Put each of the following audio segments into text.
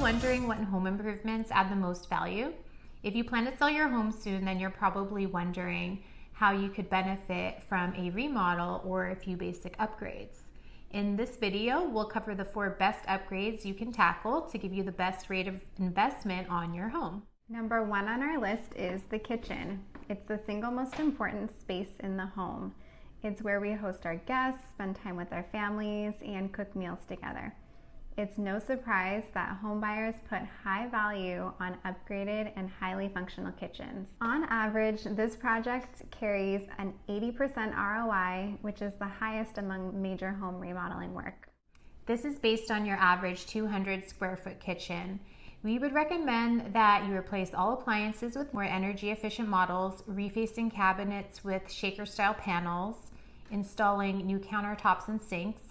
wondering what home improvements add the most value? If you plan to sell your home soon, then you're probably wondering how you could benefit from a remodel or a few basic upgrades. In this video, we'll cover the 4 best upgrades you can tackle to give you the best rate of investment on your home. Number 1 on our list is the kitchen. It's the single most important space in the home. It's where we host our guests, spend time with our families, and cook meals together. It's no surprise that home buyers put high value on upgraded and highly functional kitchens. On average, this project carries an 80% ROI, which is the highest among major home remodeling work. This is based on your average 200 square foot kitchen. We would recommend that you replace all appliances with more energy efficient models, refacing cabinets with shaker style panels, installing new countertops and sinks,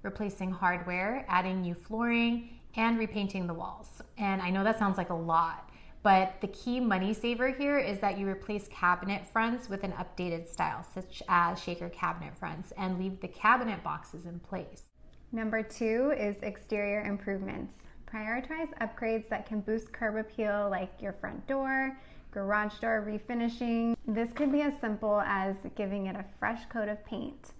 replacing hardware, adding new flooring, and repainting the walls. And I know that sounds like a lot, but the key money saver here is that you replace cabinet fronts with an updated style, such as shaker cabinet fronts, and leave the cabinet boxes in place. Number 2 is exterior improvements. Prioritize upgrades that can boost curb appeal, like your front door, garage door refinishing. This could be as simple as giving it a fresh coat of paint.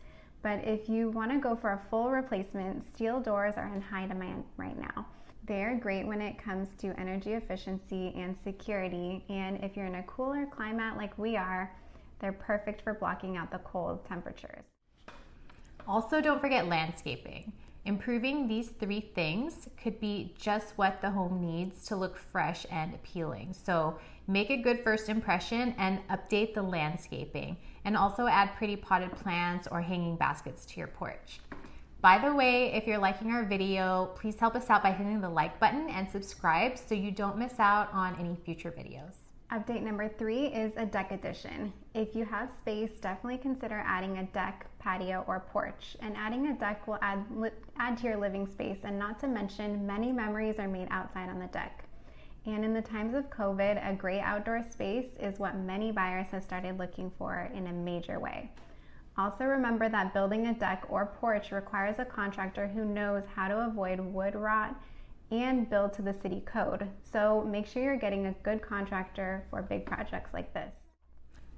But if you want to go for a full replacement, steel doors are in high demand right now. They're great when it comes to energy efficiency and security, and if you're in a cooler climate like we are, they're perfect for blocking out the cold temperatures. Also, don't forget landscaping. Improving these 3 things could be just what the home needs to look fresh and appealing. So make a good first impression and update the landscaping, and also add pretty potted plants or hanging baskets to your porch. By the way, if you're liking our video, please help us out by hitting the like button and subscribe so you don't miss out on any future videos. Update number 3 is a deck addition. If you have space, definitely consider adding a deck, patio, or porch. And adding a deck will add to your living space, and not to mention, many memories are made outside on the deck. And in the times of COVID, a great outdoor space is what many buyers have started looking for in a major way. Also remember that building a deck or porch requires a contractor who knows how to avoid wood rot and build to the city code. So make sure you're getting a good contractor for big projects like this.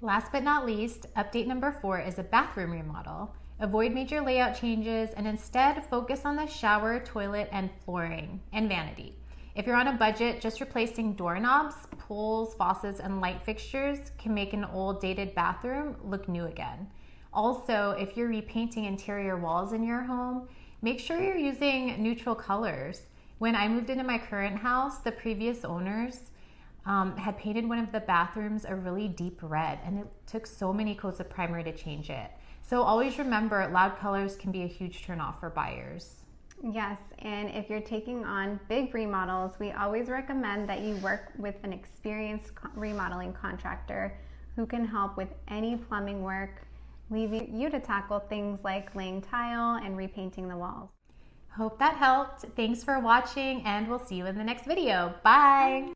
Last but not least, update number 4 is a bathroom remodel. Avoid major layout changes and instead focus on the shower, toilet, and flooring, and vanity. If you're on a budget, just replacing doorknobs, pulls, faucets, and light fixtures can make an old dated bathroom look new again. Also, if you're repainting interior walls in your home, make sure you're using neutral colors. When I moved into my current house, the previous owners had painted one of the bathrooms a really deep red, and it took so many coats of primer to change it. So always remember, loud colors can be a huge turnoff for buyers. Yes, and if you're taking on big remodels, we always recommend that you work with an experienced remodeling contractor who can help with any plumbing work, leaving you to tackle things like laying tile and repainting the walls. Hope that helped. Thanks for watching, and we'll see you in the next video. Bye!